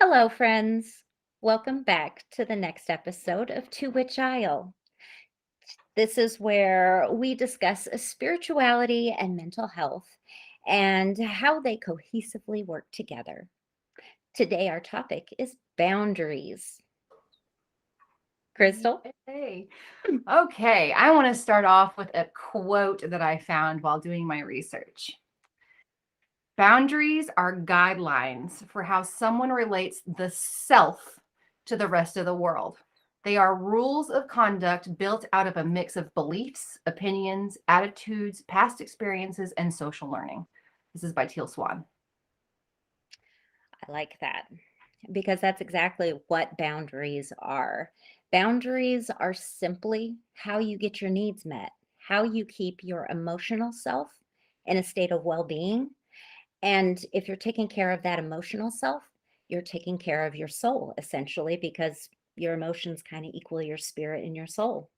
Hello, friends. Welcome back to the next episode of To Which Isle. This is where we discuss spirituality and mental health and how they cohesively work together. Today, our topic is boundaries. Crystal? Hey. Okay, I want to start off with a quote that I found while doing my research. Boundaries are guidelines for how someone relates the self to the rest of the world. They are rules of conduct built out of a mix of beliefs, opinions, attitudes, past experiences, and social learning. This is by Teal Swan. I like that because that's exactly what boundaries are. Boundaries are simply how you get your needs met, how you keep your emotional self in a state of well being. And if you're taking care of that emotional self, you're taking care of your soul essentially because your emotions kind of equal your spirit and your soul.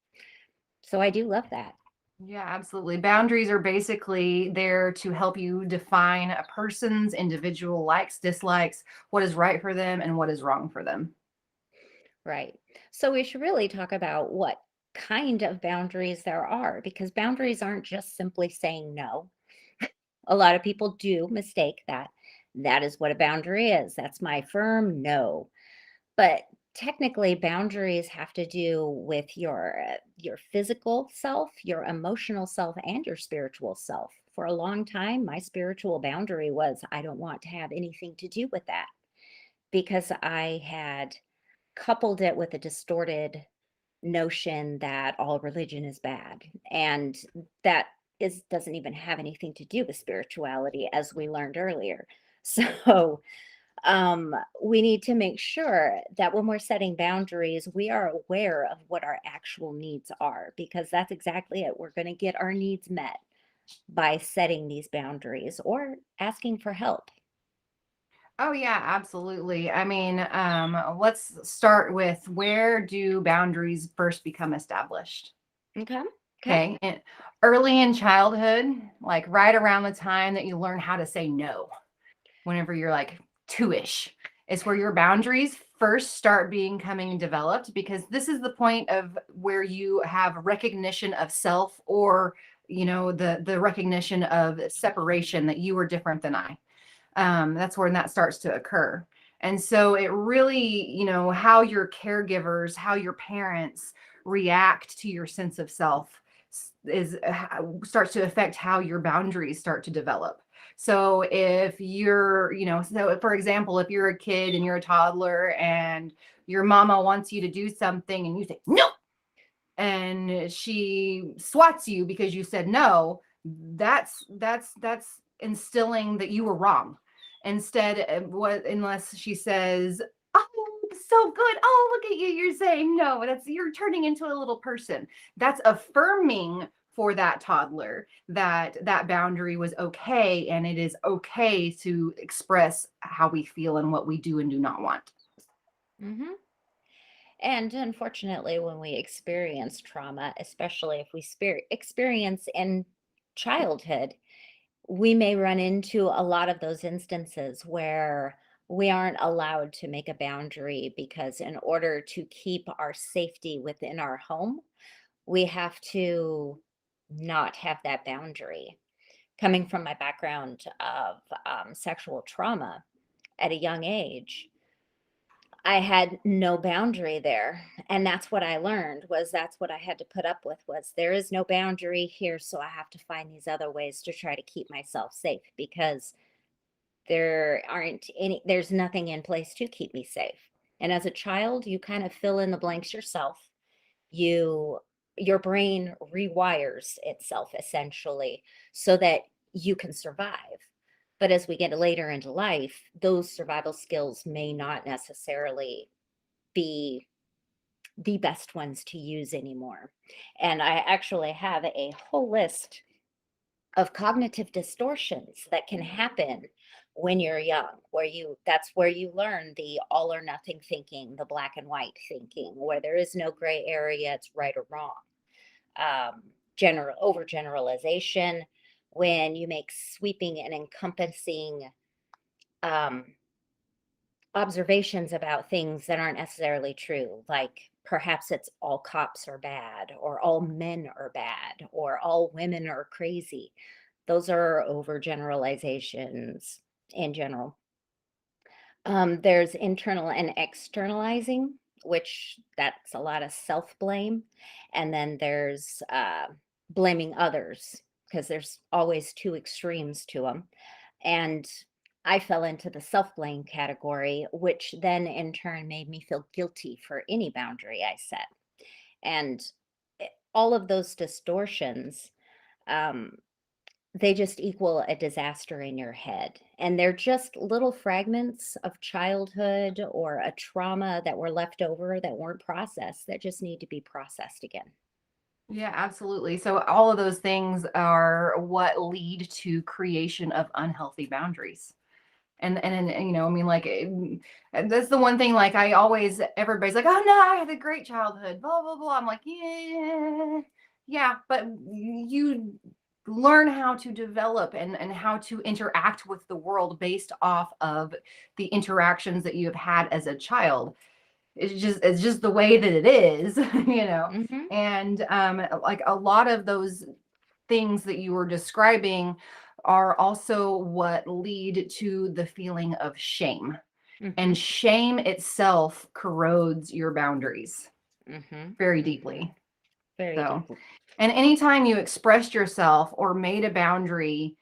So I do love that. Yeah, absolutely. Boundaries are basically there to help you define a person's individual likes, dislikes, what is right for them, and what is wrong for them. Right. So we should really talk about what kind of boundaries there are because boundaries aren't just simply saying no. A lot of people do mistake that. That is what a boundary is. That's my firm no. But technically boundaries have to do with your physical self, your emotional self and your spiritual self. For a long time my spiritual boundary was I don't want to have anything to do with that because I had coupled it with a distorted notion that all religion is bad, and that is doesn't even have anything to do with spirituality as we learned earlier. So we need to make sure that when we're setting boundaries, we are aware of what our actual needs are, because that's exactly it. We're going to get our needs met by setting these boundaries or asking for help. Oh, yeah, absolutely. I mean, let's start with where do boundaries first become established? Okay. Okay. Okay. Early in childhood, like right around the time that you learn how to say no, whenever you're like two-ish, is where your boundaries first start being coming developed because this is the point of where you have recognition of self or the recognition of separation that you are different than I. That's when that starts to occur. And so it really, how your caregivers, how your parents react to your sense of self is starts to affect how your boundaries start to develop. So if you're, so for example, if you're a kid and you're a toddler and your mama wants you to do something and you say no, and she swats you because you said no, that's instilling that you were wrong. Instead, what unless she says, "Oh, so good. Oh, look at you. You're saying no." That's you're turning into a little person. That's affirming for that toddler that that boundary was okay and it is okay to express how we feel and what we do and do not want. Hmm. And unfortunately, when we experience trauma, especially if we experience in childhood, we may run into a lot of those instances where we aren't allowed to make a boundary because, in order to keep our safety within our home, we have to not have that boundary. Coming from my background of sexual trauma at a young age, I had no boundary there, and that's what I learned, was that's what I had to put up with, was there is no boundary here, so I have to find these other ways to try to keep myself safe because there's nothing in place to keep me safe. And as a child, you kind of fill in the blanks yourself. You your brain rewires itself essentially so that you can survive. But as we get later into life, those survival skills may not necessarily be the best ones to use anymore. And I actually have a whole list of cognitive distortions that can happen when you're young, where you that's where you learn the all or nothing thinking, the black and white thinking, where there is no gray area, it's right or wrong. General overgeneralization, when you make sweeping and encompassing um, observations about things that aren't necessarily true, like perhaps it's all cops are bad, or all men are bad, or all women are crazy. Those are overgeneralizations in general. There's internal and externalizing, which that's a lot of self-blame. And then there's blaming others, because there's always two extremes to them. And I fell into the self-blame category, which then in turn made me feel guilty for any boundary I set. And all of those distortions, um, they just equal a disaster in your head. And they're just little fragments of childhood or a trauma that were left over that weren't processed, that just need to be processed again. Yeah, absolutely. So all of those things are what lead to creation of unhealthy boundaries. And you know, I mean, like that's the one thing. Like I always, everybody's like, "Oh no, I had a great childhood." Blah blah blah. I'm like, yeah, yeah, but you learn how to develop and how to interact with the world based off of the interactions that you have had as a child. It's just the way that it is, you know. Hmm. And like a lot of those things that you were describing are also what lead to the feeling of shame. Hmm. And shame itself corrodes your boundaries Hmm. very Hmm. deeply. Very So, deeply. and anytime you expressed yourself or made a boundary,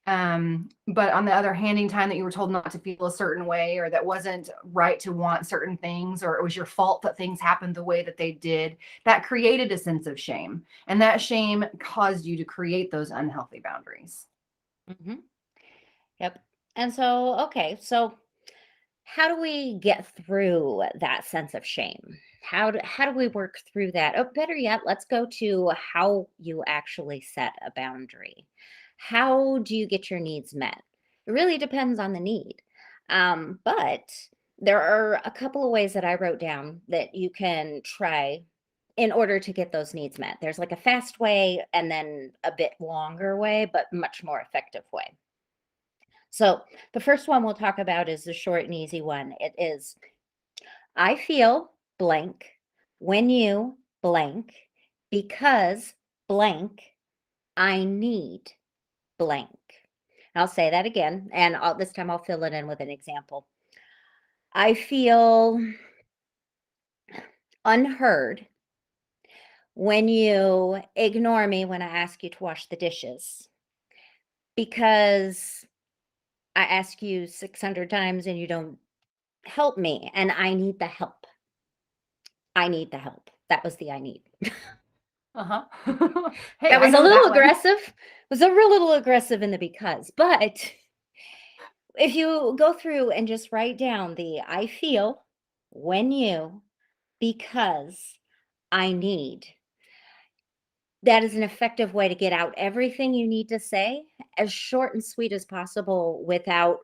but on the other hand, anytime that you were told not to feel a certain way, or that wasn't right to want certain things, or it was your fault that things happened the way that they did, that created a sense of shame. And that shame caused you to create those unhealthy boundaries. Hmm. Yep. And so, okay, so how do we get through that sense of shame? How do we work through that? Oh, better yet, let's go to how you actually set a boundary. How do you get your needs met? It really depends on the need. But there are a couple of ways that I wrote down that you can try in order to get those needs met. There's like a fast way and then a bit longer way, but much more effective way. So the first one we'll talk about is the short and easy one. It is, I feel blank when you blank because blank I need blank. I'll say that again, and this time I'll fill it in with an example. I feel unheard when you ignore me when I ask you to wash the dishes because I ask you 600 times and you don't help me, and I need the help. I need the help. That was the I need. Uh-huh. Hey, That I was a know that little one. aggressive. It was a real little aggressive in the because, but if you go through and just write down the I feel when you because I need, that is an effective way to get out everything you need to say as short and sweet as possible without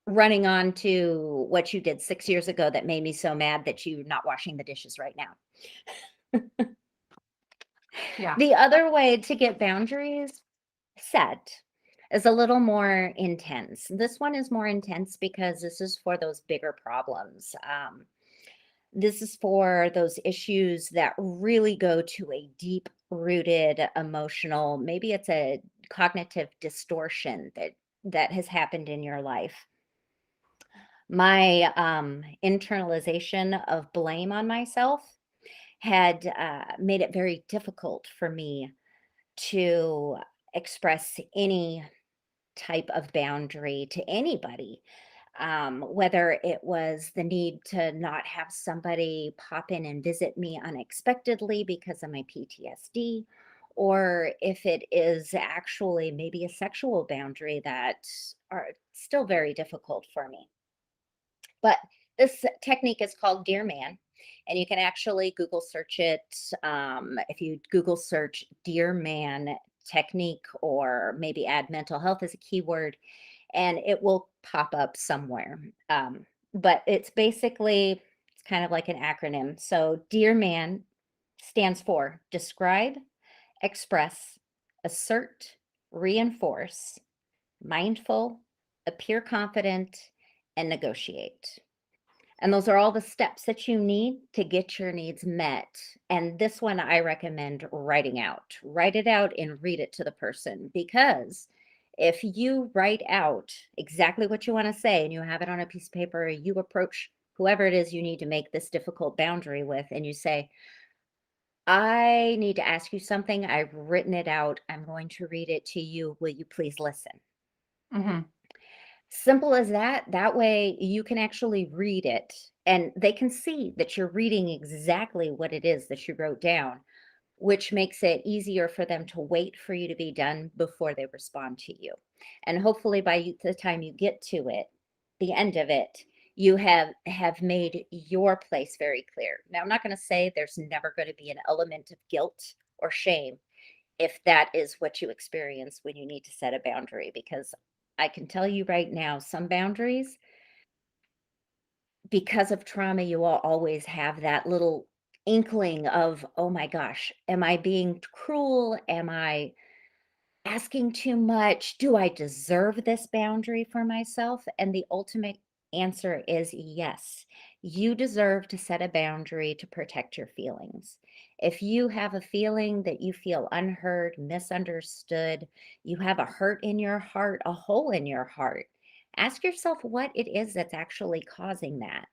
running on to what you did 6 years ago that made me so mad that you're not washing the dishes right now. Yeah. The other way to get boundaries set is a little more intense. This one is more intense because this is for those bigger problems. This is for those issues that really go to a deep rooted emotional, maybe it's a cognitive distortion that has happened in your life. My internalization of blame on myself had made it very difficult for me to express any type of boundary to anybody, whether it was the need to not have somebody pop in and visit me unexpectedly because of my PTSD, or if it is actually maybe a sexual boundary that are still very difficult for me. But this technique is called Dear Man, and you can actually Google search it. If you Google search Dear Man technique, or maybe add mental health as a keyword, and it will pop up somewhere. But it's basically, it's kind of like an acronym. So Dear Man stands for describe, express, assert, reinforce, mindful, appear confident, and negotiate. And those are all the steps that you need to get your needs met. And this one I recommend writing out. Write it out and read it to the person, because if you write out exactly what you want to say and you have it on a piece of paper, you approach whoever it is you need to make this difficult boundary with, and you say, I need to ask you something. I've written it out. I'm going to read it to you. Will you please listen? Hmm. Simple as that. That way you can actually read it and they can see that you're reading exactly what it is that you wrote down, which makes it easier for them to wait for you to be done before they respond to you. And hopefully by the time you get to it, the end of it, you have made your place very clear. Now, I'm not going to say there's never going to be an element of guilt or shame if that is what you experience when you need to set a boundary, because I can tell you right now, some boundaries, because of trauma, you will always have that little inkling of, oh my gosh, am I being cruel? Am I asking too much? Do I deserve this boundary for myself? And the ultimate answer is yes. You deserve to set a boundary to protect your feelings. If you have a feeling that you feel unheard, misunderstood, you have a hurt in your heart, a hole in your heart, ask yourself what it is that's actually causing that,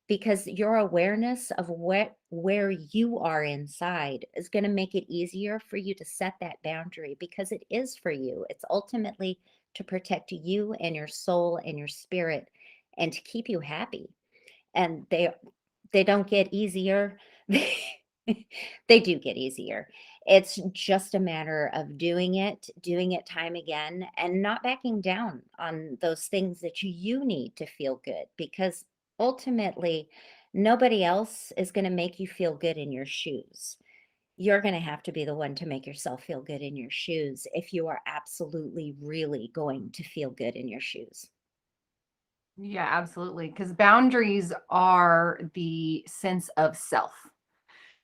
because your awareness of what where you are inside is going to make it easier for you to set that boundary, because it is for you. It's ultimately to protect you and your soul and your spirit and to keep you happy. And they don't get easier. They do get easier. It's just a matter of doing it time again, and not backing down on those things that you need to feel good, because ultimately nobody else is going to make you feel good in your shoes. You're going to have to be the one to make yourself feel good in your shoes if you are absolutely really going to feel good in your shoes. Yeah, absolutely. Because boundaries are the sense of self.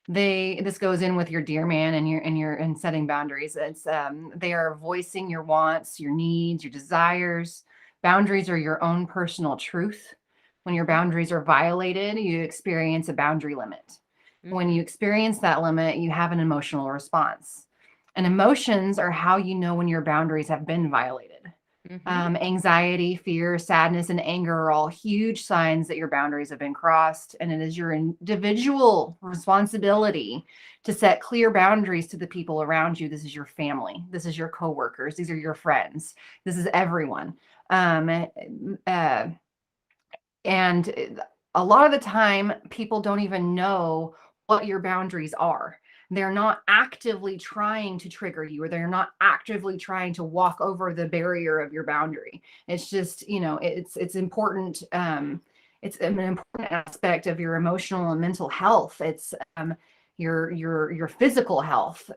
This goes in with your dear man and your and setting boundaries. It's they are voicing your wants, your needs, your desires. Boundaries are your own personal truth. When your boundaries are violated, you experience a boundary limit. When Mhm. you experience that limit, you have an emotional response. And emotions are how you know when your boundaries have been violated. Mhm. Anxiety, fear, sadness, and anger are all huge signs that your boundaries have been crossed. And it is your individual responsibility to set clear boundaries to the people around you. This is your family. This is your coworkers. These are your friends. This is everyone. Um, uh, and a lot of the time, people don't even know what your boundaries are. They're not actively trying to trigger you, or they're not actively trying to walk over the barrier of your boundary. It's just, it's important. It's an important aspect of your emotional and mental health. It's your physical health.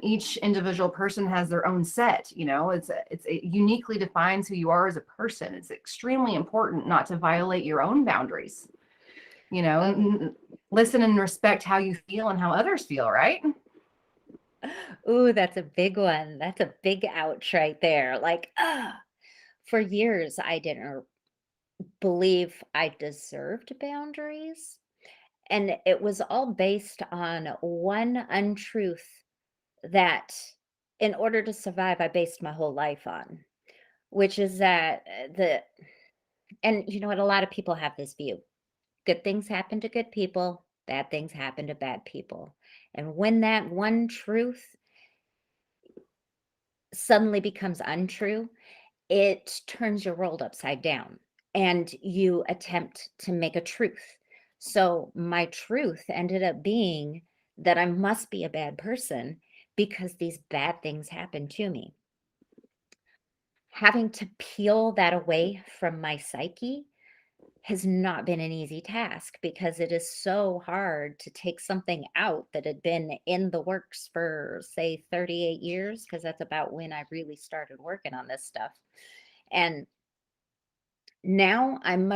Each individual person has their own set. It uniquely defines who you are as a person. It's extremely important not to violate your own boundaries. Oh, Listen and respect how you feel and how others feel, right? ooh, that's a big one. That's a big ouch right there. Like, for years, I didn't believe I deserved boundaries. And it was all based on one untruth that, in order to survive, I based my whole life on, which is that and you know what? A lot of people have this view: good things happen to good people, bad things happen to bad people. And when that one truth suddenly becomes untrue, it turns your world upside down and you attempt to make a truth. So my truth ended up being that I must be a bad person because these bad things happen to me. Having to peel that away from my psyche has not been an easy task, because it is so hard to take something out that had been in the works for, say, 38 years, because that's about when I really started working on this stuff. And now I'm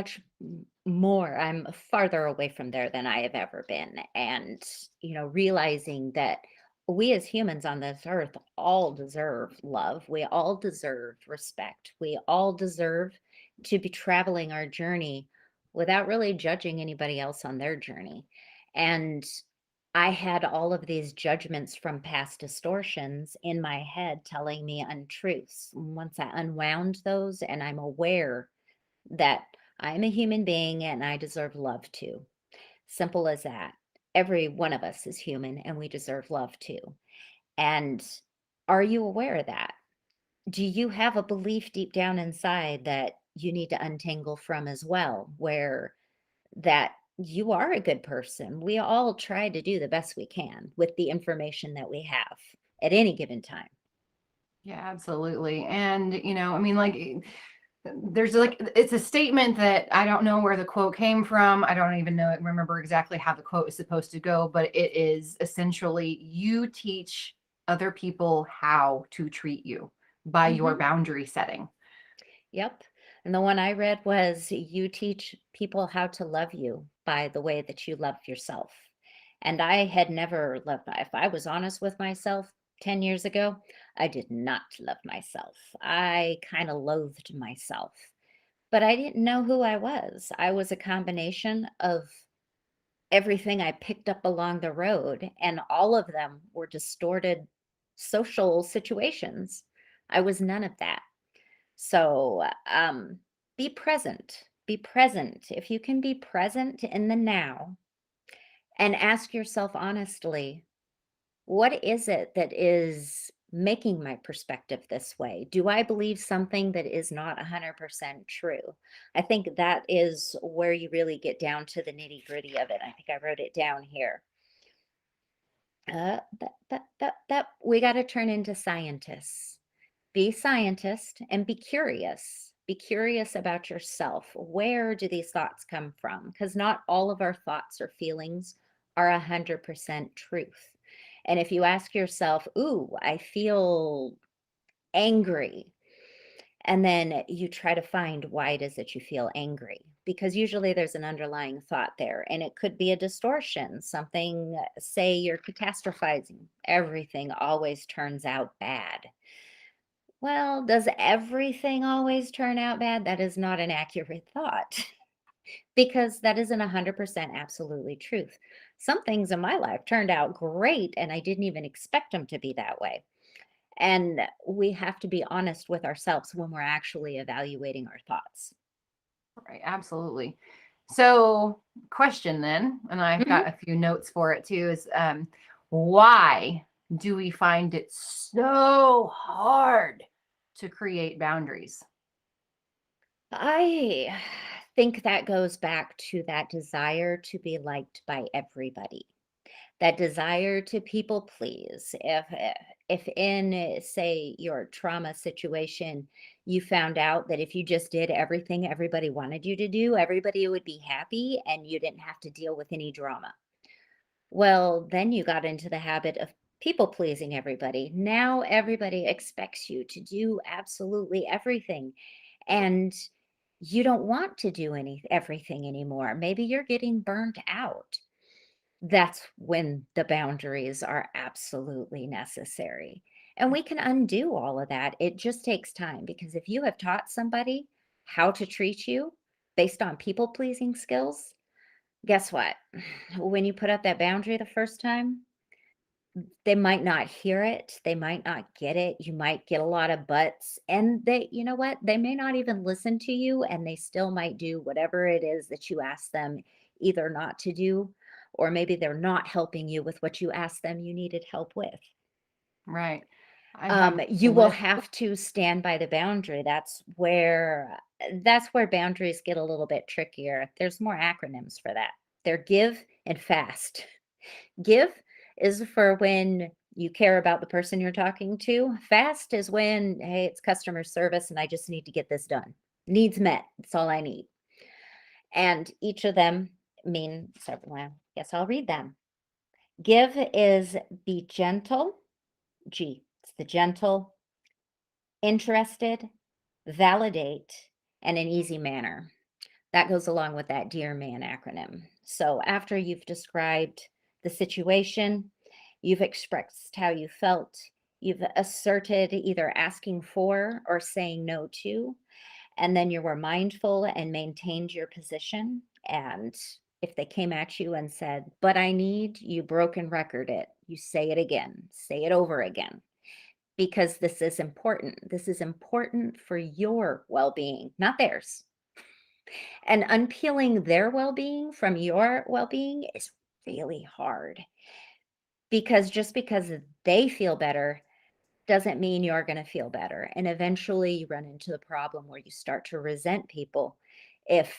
farther away from there than I have ever been. And, realizing that we as humans on this earth all deserve love. We all deserve respect. We all deserve to be traveling our journey without really judging anybody else on their journey. And I had all of these judgments from past distortions in my head telling me untruths. Once I unwound those and I'm aware that I'm a human being and I deserve love too. Simple as that. Every one of us is human and we deserve love too. And are you aware of that? Do you have a belief deep down inside that you need to untangle from as well, where that you are a good person? We all try to do the best we can with the information that we have at any given time. Yeah, absolutely. And, I mean, like, there's like, it's a statement that I don't know where the quote came from. I don't even remember exactly how the quote is supposed to go, but it is essentially you teach other people how to treat you by your Hmm. boundary setting. Yep. And the one I read was you teach people how to love you by the way that you love yourself. And I had never loved if I was honest with myself 10 years ago, I did not love myself. I kind of loathed myself, but I didn't know who I was. I was a combination of everything I picked up along the road, and all of them were distorted social situations. I was none of that. So, be present. Be present. If you can be present in the now and ask yourself honestly, what is it that is making my perspective this way? Do I believe something that is not 100% true? I think that is where you really get down to the nitty gritty of it. I think I wrote it down here. We got to turn into scientists. Be scientist and be curious. Be curious about yourself. Where do these thoughts come from? Because not all of our thoughts or feelings are 100% truth. And if you ask yourself, ooh, I feel angry, and then you try to find why it is that you feel angry, because usually there's an underlying thought there, and it could be a distortion, something, say you're catastrophizing, everything always turns out bad. Well, does everything always turn out bad? That is not an accurate thought because that isn't 100% absolutely truth. Some things in my life turned out great and I didn't even expect them to be that way. And we have to be honest with ourselves when we're actually evaluating our thoughts. Right, absolutely. So, question then, and I've got Mhm. a few notes for it too, is why do we find it so hard to create boundaries? I think that goes back to that desire to be liked by everybody. That desire to people please. If in, say, your trauma situation, you found out that if you just did everything everybody wanted you to do, everybody would be happy and you didn't have to deal with any drama. Well, then you got into the habit of people pleasing everybody. Now everybody expects you to do absolutely everything. And you don't want to do everything anymore. Maybe you're getting burnt out. That's when the boundaries are absolutely necessary. And we can undo all of that. It just takes time because if you have taught somebody how to treat you based on people pleasing skills, guess what? When you put up that boundary the first time, they might not hear it. They might not get it. You might get a lot of buts. And they, you know what? They may not even listen to you and they still might do whatever it is that you ask them either not to do, or maybe they're not helping you with what you asked them you needed help with. Right. I have a You will list. have to stand by the boundary. That's where boundaries get a little bit trickier. There's more acronyms for that. They're give and fast. Give is for when you care about the person you're talking to. Fast is when, hey, it's customer service and I just need to get this done. Needs met. That's all I need. And each of them mean several. Well, guess I'll read them. Give is be gentle. G. It's the gentle, interested, validate, and an easy manner. That goes along with that Dear Man acronym. So after you've described the situation, you've expressed how you felt, you've asserted either asking for or saying no to, And then you were mindful and maintained your position. And if they came at you and said, but I need, you broken record it. You say it again, say it over again, because this is important. This is important for your well being, not theirs. And unpeeling their well being from your well being is really hard, because just because they feel better doesn't mean you're going to feel better. And eventually you run into the problem where you start to resent people if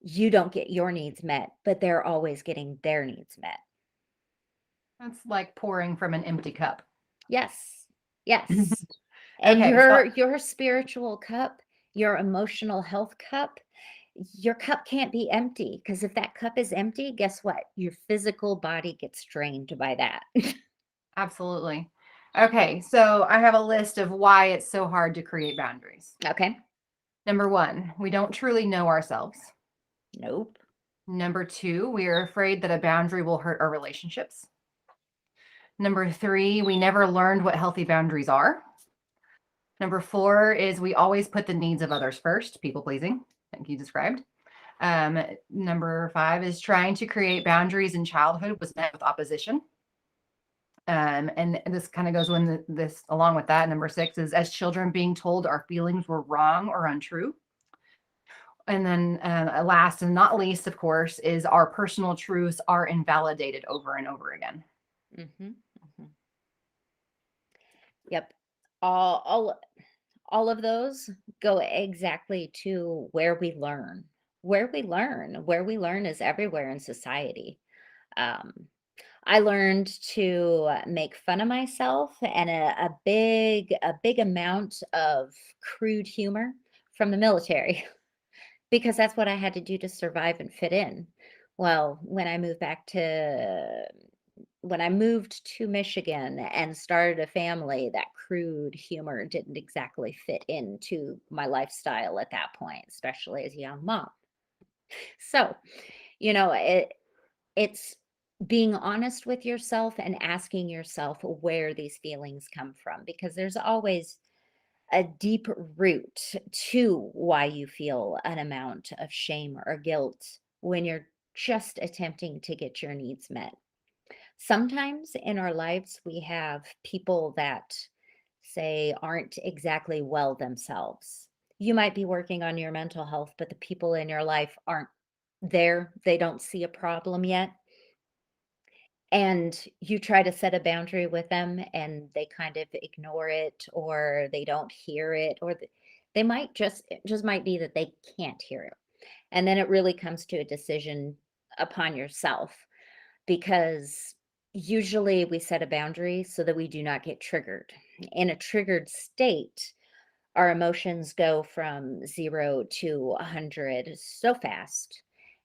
you don't get your needs met, but they're always getting their needs met. That's like pouring from an empty cup. Yes. Yes. And Okay, so your spiritual cup, your emotional health cup, your cup can't be empty, because if that cup is empty, guess what? Your physical body gets drained by that. absolutely. Okay, so I have a list of why it's so hard to create boundaries. Okay. Number 1, we don't truly know ourselves. Nope. Number 2, we are afraid that a boundary will hurt our relationships. Number 3, we never learned what healthy boundaries are. Number 4 is we always put the needs of others first, people pleasing, like you described. Number 5 is trying to create boundaries in childhood was met with opposition. And this kind of goes with this along with that. Number 6 is as children being told our feelings were wrong or untrue. And then last and not least, of course, is our personal truths are invalidated over and over again. Mm-hmm. Mm-hmm. Yep. All of those go exactly to where we learn. Where we learn is everywhere in society. Um, I learned to make fun of myself, and a big amount of crude humor from the military, because that's what I had to do to survive and fit in. Well, when I moved to Michigan and started a family, that crude humor didn't exactly fit into my lifestyle at that point, especially as a young mom. So, you know, it's being honest with yourself and asking yourself where these feelings come from, because there's always a deep root to why you feel an amount of shame or guilt when you're just attempting to get your needs met. Sometimes in our lives, we have people that say aren't exactly well themselves. You might be working on your mental health, but the people in your life aren't there. They don't see a problem yet. And you try to set a boundary with them and they kind of ignore it, or they don't hear it, or they might it just might be that they can't hear it. And then it really comes to a decision upon yourself, because usually we set a boundary so that we do not get triggered. In a triggered state, our emotions go from 0 to 100 so fast.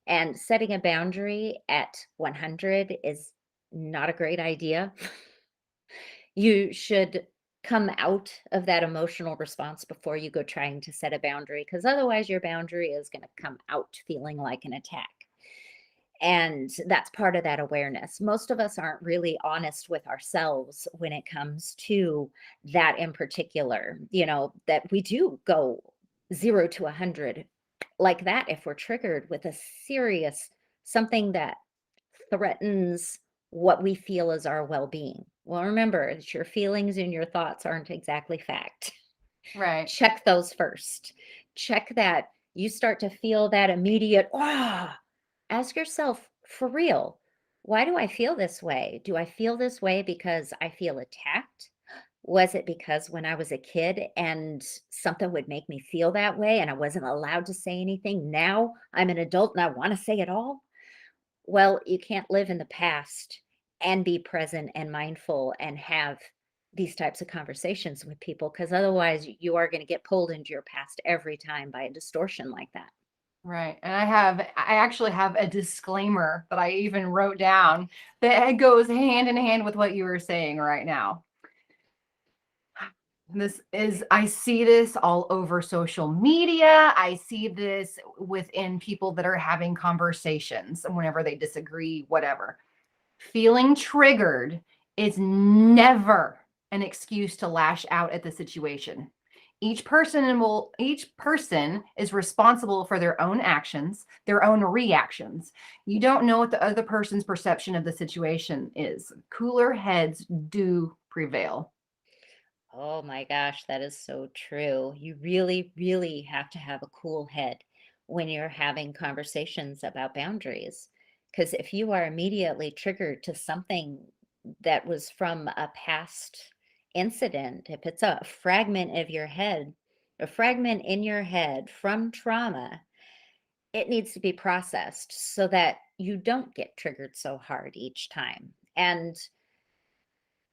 And setting a boundary at 100 is not a great idea. You should come out of that emotional response before you go trying to set a boundary, because otherwise your boundary is going to come out feeling like an attack. And that's part of that awareness. Most of us aren't really honest with ourselves when it comes to that in particular, that we do go 0 to 100 like that if we're triggered with a serious something that threatens what we feel is our well being. Well, remember, that your feelings and your thoughts aren't exactly fact. Right. Check those first. Check that you start to feel that immediate, ask yourself, for real, why do I feel this way? Do I feel this way because I feel attacked? Was it because when I was a kid and something would make me feel that way and I wasn't allowed to say anything? Now I'm an adult and I want to say it all. Well, you can't live in the past and be present and mindful and have these types of conversations with people, because otherwise you are going to get pulled into your past every time by a distortion like that. Right. And I actually have a disclaimer that I even wrote down that goes hand in hand with what you were saying right now. I see this all over social media. I see this within people that are having conversations and whenever they disagree, whatever. Feeling triggered is never an excuse to lash out at the situation. Each person is responsible for their own actions, their own reactions. You don't know what the other person's perception of the situation is. Cooler heads do prevail. Oh my gosh, that is so true. You really, really have to have a cool head when you're having conversations about boundaries. Because if you are immediately triggered to something that was from a past incident, if it's a fragment of your head, a fragment in your head from trauma, it needs to be processed so that you don't get triggered so hard each time. And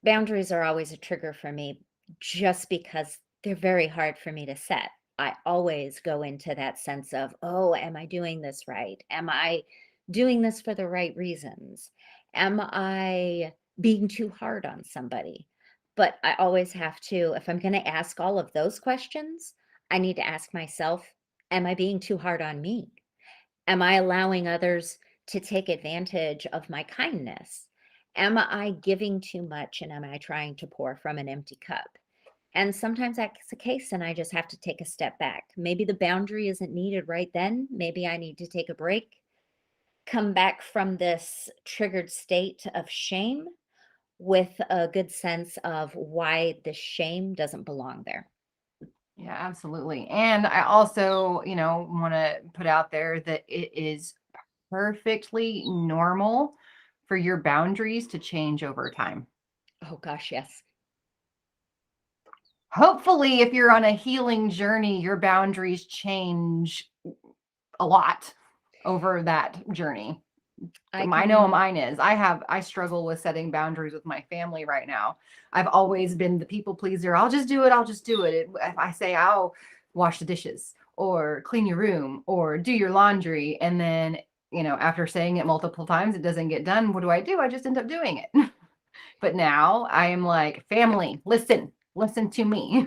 boundaries are always a trigger for me just because they're very hard for me to set. I always go into that sense of, oh, am I doing this right? Am I doing this for the right reasons? Am I being too hard on somebody? But I always have to, if I'm going to ask all of those questions, I need to ask myself, am I being too hard on me? Am I allowing others to take advantage of my kindness? Am I giving too much and am I trying to pour from an empty cup? And sometimes that's the case, and I just have to take a step back. Maybe the boundary isn't needed right then. Maybe I need to take a break, come back from this triggered state of shame with a good sense of why the shame doesn't belong there. Yeah, absolutely. And I also, want to put out there that it is perfectly normal for your boundaries to change over time. Oh, gosh, yes. Hopefully, if you're on a healing journey, your boundaries change a lot over that journey. I I know can, mine is. I struggle with setting boundaries with my family right now. I've always been the people pleaser. I'll just do it. I'll just do it. If I say I'll wash the dishes or clean your room or do your laundry, and then, after saying it multiple times, it doesn't get done. What do? I just end up doing it. But now I am like, family, listen to me.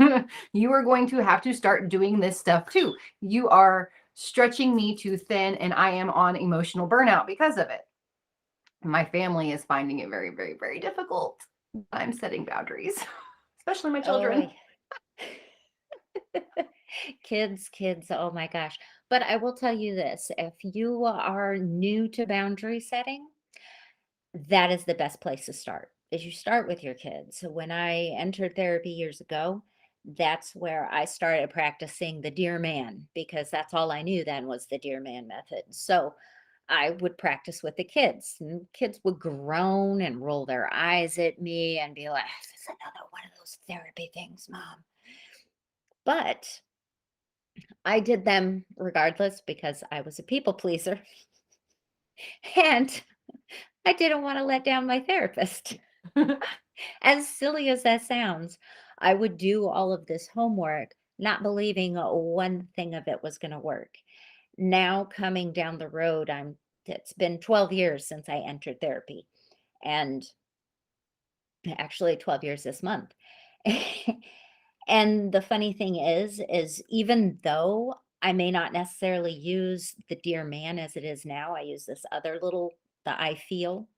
You are going to have to start doing this stuff too. You are stretching me too thin, and I am on emotional burnout because of it. My family is finding it very, very, very difficult. I'm setting boundaries, especially my oh, children. kids, oh my gosh. But I will tell you this, if you are new to boundary setting, that is the best place to start. Is you start with your kids. So when I entered therapy years ago, that's where I started practicing the dear man because that's all I knew then was the dear man method. So I would practice with the kids, and kids would groan and roll their eyes at me and be like, "This is another one of those therapy things, mom." But I did them regardless because I was a people pleaser and I didn't want to let down my therapist. As silly as that sounds, I would do all of this homework, not believing one thing of it was going to work. Now, coming down the road, it's been 12 years since I entered therapy, and actually 12 years this month. And the funny thing is even though I may not necessarily use the dear man as it is now, I use this other little, the I feel,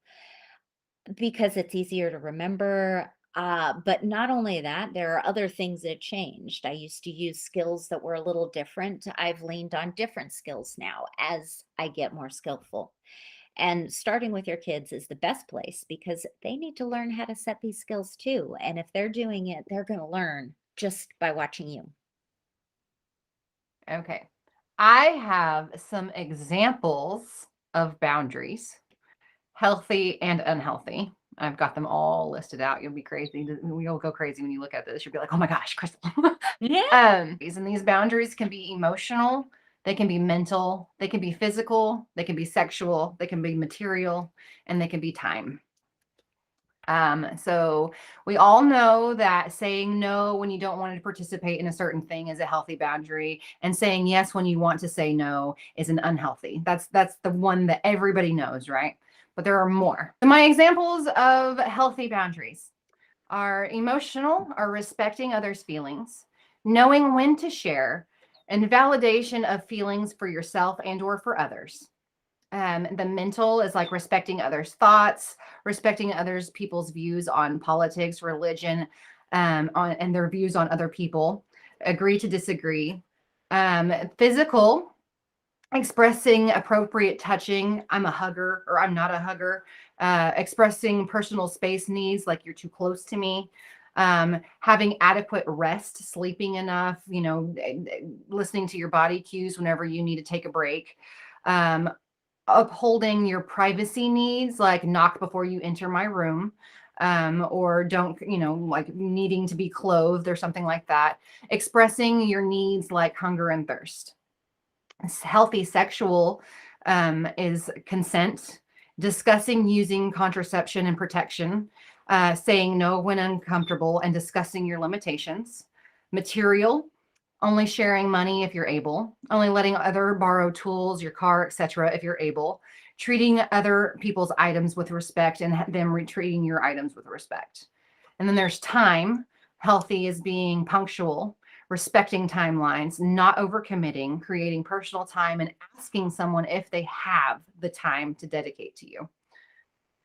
because it's easier to remember. But not only that, there are other things that changed. I used to use skills that were a little different. I've leaned on different skills now as I get more skillful. And starting with your kids is the best place because they need to learn how to set these skills too. And if they're doing it, they're going to learn just by watching you. Okay. I have some examples of boundaries, healthy and unhealthy. I've got them all listed out. You'll be crazy. You'll go crazy when you look at this. You'll be like, oh my gosh, Krystle. Yeah. And these boundaries can be emotional, they can be mental, they can be physical, they can be sexual, they can be material, and they can be time. So we all know that saying no when you don't want to participate in a certain thing is a healthy boundary, and saying yes when you want to say no is an unhealthy. That's the one that everybody knows, right? But there are more. So my examples of healthy boundaries are emotional, or respecting others' feelings, knowing when to share, and validation of feelings for yourself and or for others. The mental is like respecting others' thoughts, respecting others people's views on politics, religion, and their views on other people. agree to disagree. Physical, expressing appropriate touching. I'm a hugger or I'm not a hugger. Expressing personal space needs, like you're too close to me. Having adequate rest, sleeping enough, listening to your body cues whenever you need to take a break. Upholding your privacy needs, like knock before you enter my room, or don't, like needing to be clothed or something like that. Expressing your needs like hunger and thirst. Healthy sexual is consent, discussing using contraception and protection, saying no when uncomfortable, and discussing your limitations. Material, only sharing money if you're able, only letting other borrow tools, your car, etc. if you're able, treating other people's items with respect and them retreating your items with respect. And then there's time. Healthy is being punctual, respecting timelines, not overcommitting, creating personal time, and asking someone if they have the time to dedicate to you.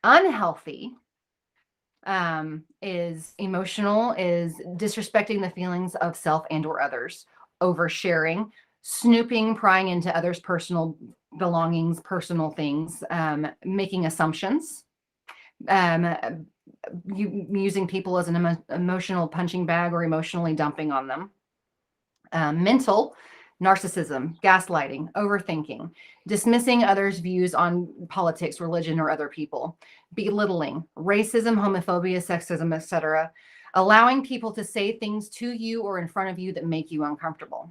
Unhealthy is emotional, is disrespecting the feelings of self and or others, oversharing, snooping, prying into others' personal belongings, personal things, making assumptions, using people as an emotional punching bag or emotionally dumping on them. Mental, narcissism, gaslighting, overthinking, dismissing others' views on politics, religion, or other people, belittling, racism, homophobia, sexism, etc., allowing people to say things to you or in front of you that make you uncomfortable.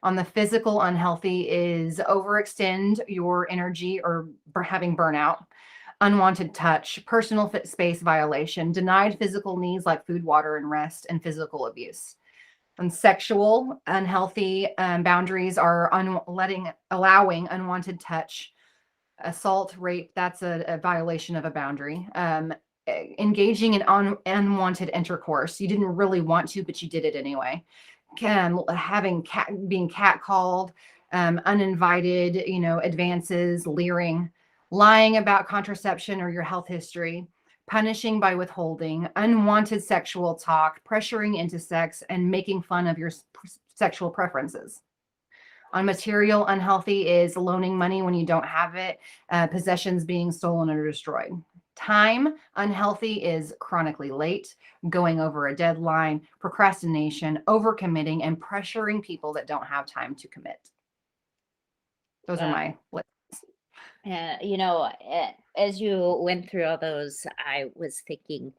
On the physical, unhealthy is overextend your energy or having burnout, unwanted touch, personal space violation, denied physical needs like food, water, and rest, and physical abuse. And sexual, unhealthy boundaries are allowing unwanted touch, assault, rape. That's a violation of a boundary. Engaging in unwanted intercourse. You didn't really want to, but you did it anyway. Being catcalled, uninvited, advances, leering, lying about contraception or your health history, punishing by withholding, unwanted sexual talk, pressuring into sex, and making fun of your sexual preferences. On material, unhealthy is loaning money when you don't have it, possessions being stolen or destroyed. Time, unhealthy is chronically late, going over a deadline, procrastination, overcommitting, and pressuring people that don't have time to commit. Those are my lists. As you went through all those, I was thinking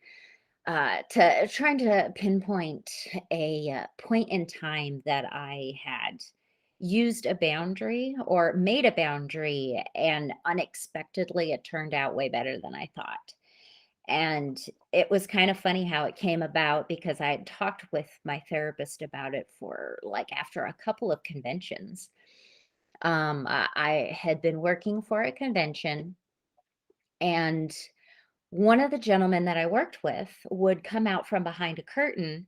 to trying to pinpoint a point in time that I had used a boundary or made a boundary, and unexpectedly it turned out way better than I thought. And it was kind of funny how it came about because I had talked with my therapist about it for like after a couple of conventions. I had been working for a convention, and one of the gentlemen that I worked with would come out from behind a curtain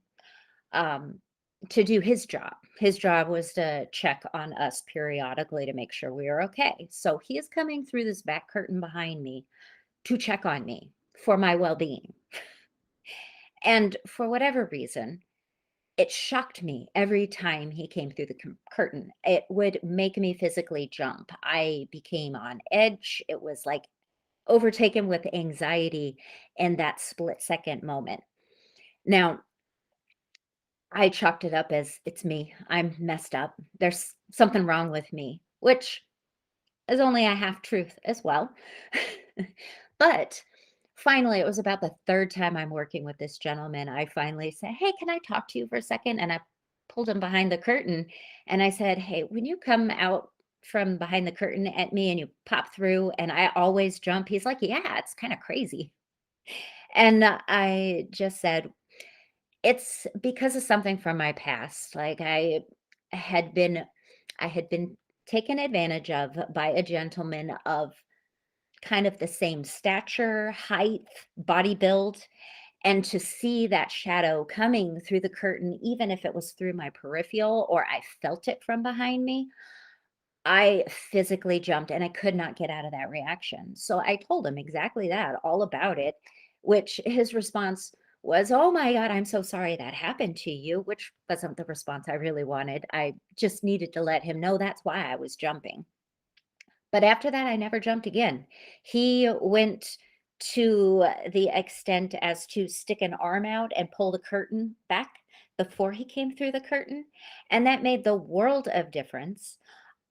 um, to do his job. His job was to check on us periodically to make sure we were okay. So he is coming through this back curtain behind me to check on me for my well being. And for whatever reason, it shocked me every time he came through the curtain. It would make me physically jump. I became on edge. It was like overtaken with anxiety in that split second moment. Now, I chalked it up as it's me. I'm messed up. There's something wrong with me, which is only a half truth as well. But finally, it was about the third time I'm working with this gentleman. I finally said, "Hey, can I talk to you for a second?" And I pulled him behind the curtain and I said, "Hey, when you come out from behind the curtain at me and you pop through and I always jump," he's like, "Yeah, it's kind of crazy." And I just said, it's because of something from my past. Like had been I had been taken advantage of by a gentleman of kind of the same stature, height, body build, and to see that shadow coming through the curtain, even if it was through my peripheral or I felt it from behind me, I physically jumped and I could not get out of that reaction. So I told him exactly that, all about it, which his response was, "Oh my God, I'm so sorry that happened to you," which wasn't the response I really wanted. I just needed to let him know that's why I was jumping. But after that, I never jumped again. He went to the extent as to stick an arm out and pull the curtain back before he came through the curtain, and that made the world of difference.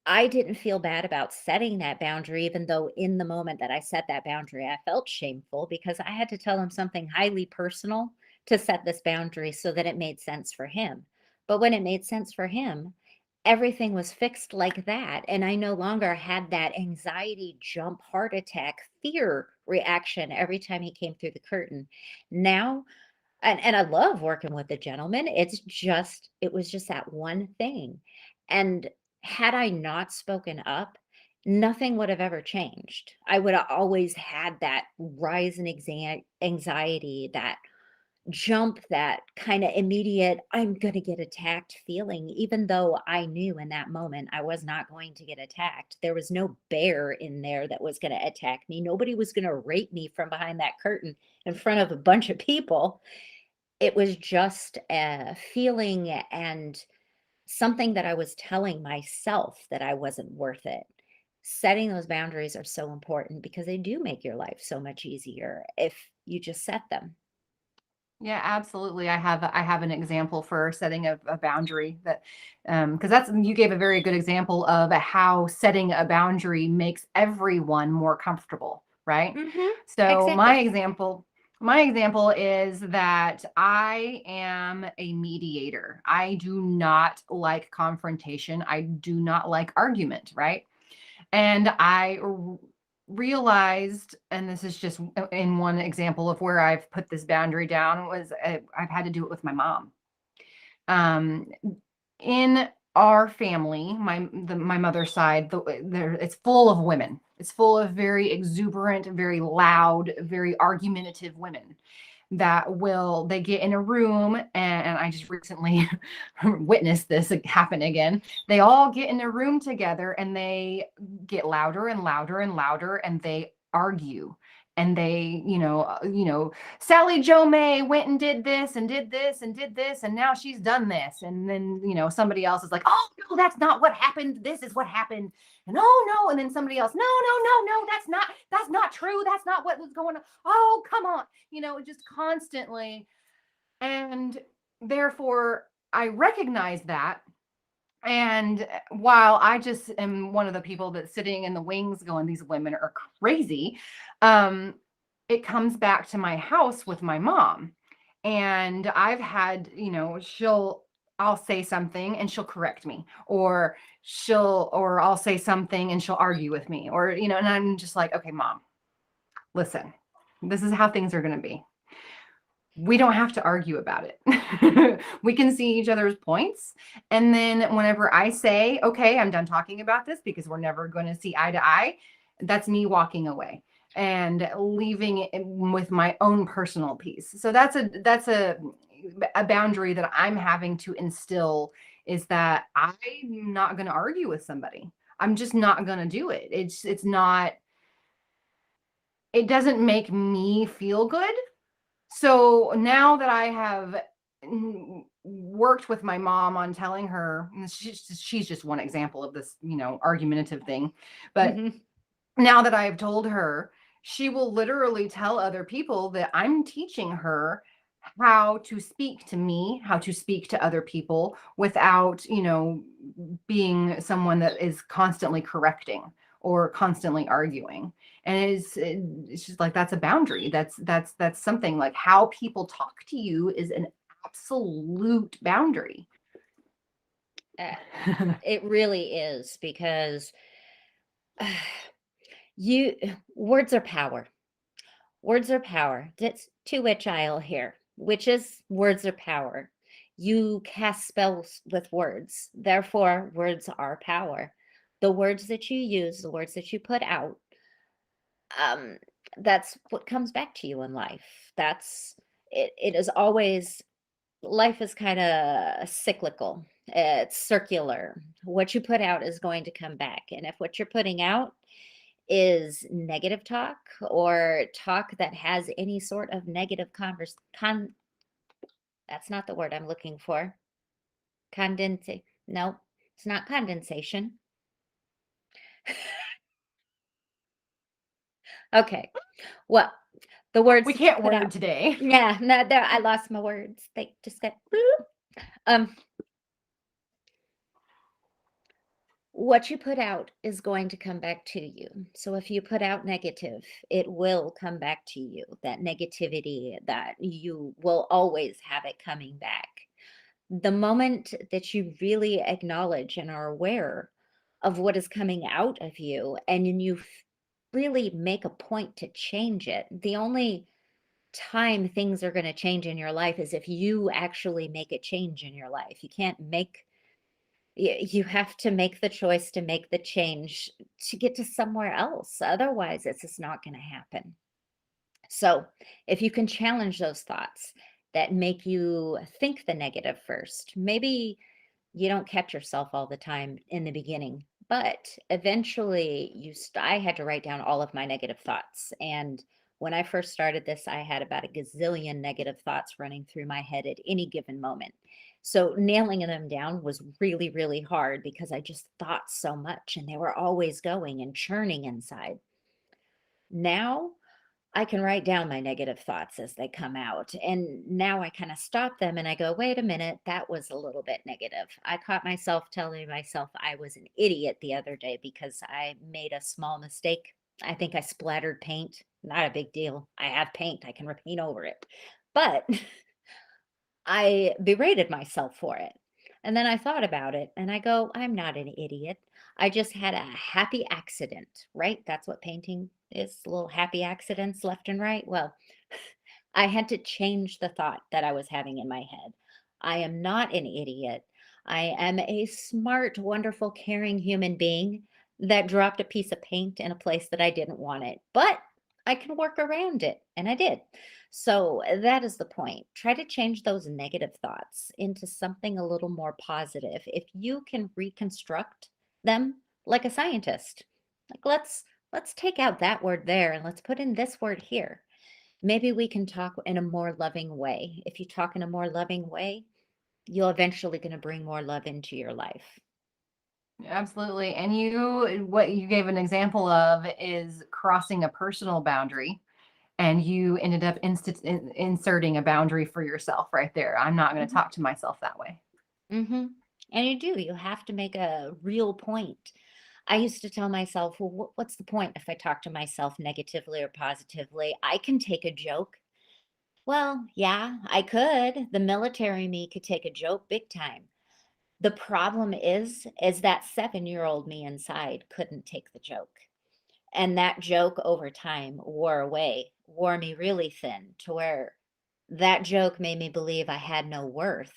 I didn't feel bad about setting that boundary, even though in the moment that I set that boundary, I felt shameful because I had to tell him something highly personal to set this boundary so that it made sense for him. But when it made sense for him, everything was fixed like that. And I no longer had that anxiety, jump, heart attack, fear reaction every time he came through the curtain. Now, and I love working with the gentleman. It was just that one thing. And had I not spoken up, nothing would have ever changed. I would have always had that rise in anxiety, that jump, that kind of immediate, I'm going to get attacked feeling, even though I knew in that moment I was not going to get attacked. There was no bear in there that was going to attack me. Nobody was going to rape me from behind that curtain in front of a bunch of people. It was just a feeling and something that I was telling myself that I wasn't worth it. Setting those boundaries are so important because they do make your life so much easier if you just set them. Yeah, absolutely. I have an example for setting a boundary that because that's you gave a very good example of how setting a boundary makes everyone more comfortable, right? Mhm. So Exactly. my example is that I am a mediator. I do not like confrontation. I do not like argument, right? And realized, and this is just in one example of where I've put this boundary down, was I've had to do it with my mom. Um, in our family, my mother's side, it's full of women. It's full of very exuberant, very loud, very argumentative women that will they get in a room, and I just recently witnessed this happen again. They all get in a room together and they get louder and louder and louder, and they argue, and they Sally Joe May went and did this and did this and did this, and now she's done this. And then, somebody else is like, oh, no, that's not what happened. This is what happened. And oh, no. And then somebody else, no, no, no, no, that's not true. That's not what was going on. Oh, come on. Just constantly. And therefore, I recognize that. And while I just am one of the people that's sitting in the wings going, these women are crazy, um, it comes back to my house with my mom. And I've had, I'll say something and she'll correct me, or I'll say something and she'll argue with me, and I'm just like, okay, mom, listen, this is how things are going to be. We don't have to argue about it. We can see each other's points. And then whenever I say, okay, I'm done talking about this because we're never going to see eye to eye, that's me walking away and leaving it with my own personal peace. So that's a boundary that I'm having to instill, is that I'm not going to argue with somebody. I'm just not going to do it. It's not, it doesn't make me feel good. So now that I have worked with my mom on telling her, and she's just one example of this, argumentative thing. But Mhm. now that I've told her, she will literally tell other people that I'm teaching her how to speak to me, how to speak to other people without, being someone that is constantly correcting or constantly arguing. And it's just like, that's a boundary. That's something, like how people talk to you is an absolute boundary. Uh, it really is because you words are power. Words are power. That's to which I'll hear, which is words are power. You cast spells with words. Therefore, words are power. The words that you use, the words that you put out, um, that's what comes back to you in life. It is always life is kind of cyclical. It's circular. What you put out is going to come back. And if what you're putting out is negative talk or talk that has any sort of negative That's not the word I'm looking for. Condensate. No, it's not condensation. Okay. Well, the words We that you can't put word out. today. Yeah, no, there, I lost my words. They just got bloop. Um, what you put out is going to come back to you. So if you put out negative, it will come back to you. That negativity, that you will always have it coming back. The moment that you really acknowledge and are aware of what is coming out of you, and then you really make a point to change it, the only time things are going to change in your life is if you actually make a change in your life. You can't make you have to make the choice to make the change to get to somewhere else. Otherwise, it's just not going to happen. So, if you can challenge those thoughts that make you think the negative first, maybe you don't catch yourself all the time in the beginning, but eventually I had to write down all of my negative thoughts. And when I first started this, I had about a gazillion negative thoughts running through my head at any given moment. So nailing them down was really, really hard because I just thought so much and they were always going and churning inside. Now I can write down my negative thoughts as they come out. And now I kind of stop them and I go, wait a minute, that was a little bit negative. I caught myself telling myself I was an idiot the other day because I made a small mistake. I think I splattered paint. Not a big deal. I have paint, I can repaint over it. But I berated myself for it. And then I thought about it and I go, I'm not an idiot. I just had a happy accident, right? That's what painting is, little happy accidents left and right. Well, I had to change the thought that I was having in my head. I am not an idiot. I am a smart, wonderful, caring human being that dropped a piece of paint in a place that I didn't want it. But I can work around it, and I did. So that is the point. Try to change those negative thoughts into something a little more positive. If you can reconstruct them like a scientist, like let's take out that word there and let's put in this word here. Maybe we can talk in a more loving way. If you talk in a more loving way, you'll eventually going to bring more love into your life. Absolutely. And what you gave an example of is crossing a personal boundary, and you ended up inserting a boundary for yourself right there. I'm not going to Mhm. talk to myself that way. Mhm. And you do. You have to make a real point. I used to tell myself, well, what's the point if I talk to myself negatively or positively? I can take a joke. Well, yeah, I could. The military me could take a joke big time. The problem is that 7-year-old me inside couldn't take the joke. And that joke over time wore away, wore me really thin to where that joke made me believe I had no worth.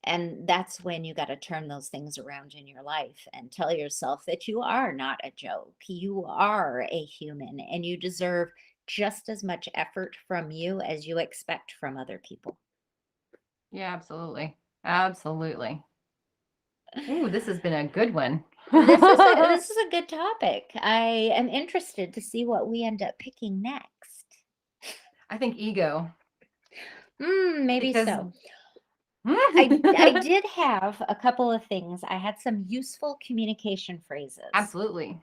And that's when you got to turn those things around in your life and tell yourself that you are not a joke. You are a human and you deserve just as much effort from you as you expect from other people. Yeah, absolutely. Absolutely. Ooh, this has been a good one. This is a good topic. I am interested to see what we end up picking next. I think ego, Maybe because so. I did have a couple of things. I had some useful communication phrases. absolutely.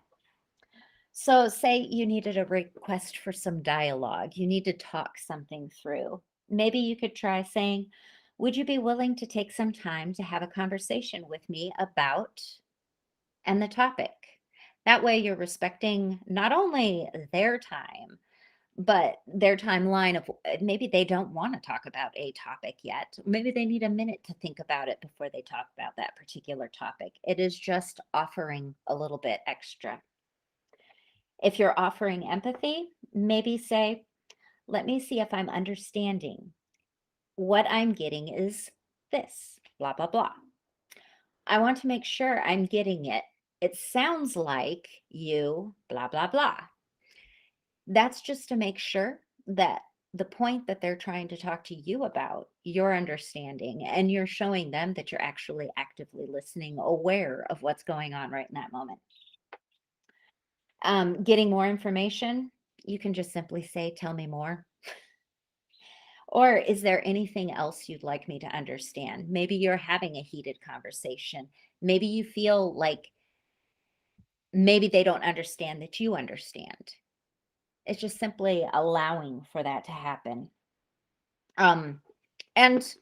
So, say you needed a request for some dialogue, you need to talk something through. Maybe you could try saying, would you be willing to take some time to have a conversation with me about and the topic? That way, you're respecting not only their time, but their timeline of maybe they don't want to talk about a topic yet. Maybe they need a minute to think about it before they talk about that particular topic. It is just offering a little bit extra. If you're offering empathy, maybe say, let me see if I'm understanding. What I'm getting is this, blah, blah, blah. I want to make sure I'm getting it. It sounds like you, blah, blah, blah. That's just to make sure that the point that they're trying to talk to you about, you're understanding and you're showing them that you're actually actively listening, aware of what's going on right in that moment. Getting more information, you can just simply say, tell me more. Or is there anything else you'd like me to understand? Maybe you're having a heated conversation. Maybe you feel like maybe they don't understand that you understand. It's just simply allowing for that to happen. Um, and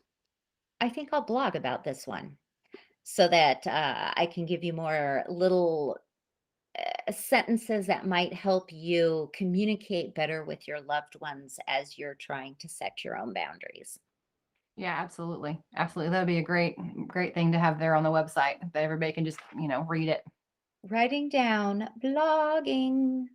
I think I'll blog about this one so that I can give you more little sentences that might help you communicate better with your loved ones as you're trying to set your own boundaries. Yeah, absolutely. Absolutely. That'd be a great thing to have there on the website that everybody can just, read it. Writing down, blogging.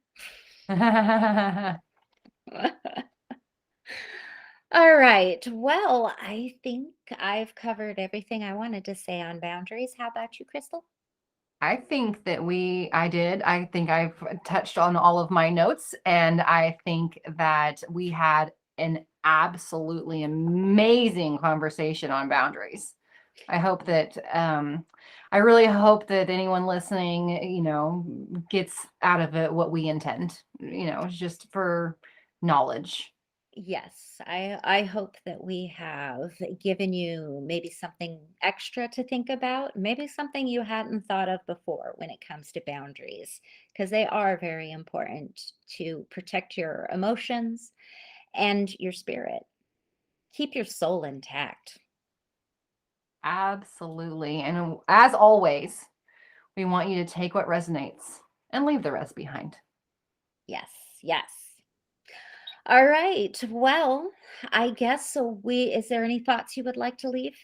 All right. Well, I think I've covered everything I wanted to say on boundaries. How about you, Crystal? I think that I think I've touched on all of my notes, and I think that we had an absolutely amazing conversation on boundaries. I hope that, I really hope that anyone listening, gets out of it what we intend, just for knowledge. Yes, I hope that we have given you maybe something extra to think about, maybe something you hadn't thought of before when it comes to boundaries, because they are very important to protect your emotions and your spirit. Keep your soul intact. Absolutely. And as always, we want you to take what resonates and leave the rest behind. Yes, yes. All right. Well, I guess so is there any thoughts you would like to leave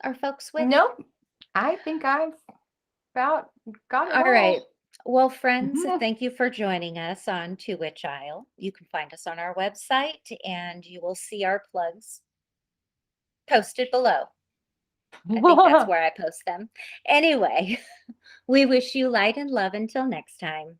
our folks with? Nope. I think I've about got it All right. all. Well, friends, thank you for joining us on To Which Aisle. You can find us on our website and you will see our plugs posted below. I think that's where I post them. Anyway, we wish you light and love until next time.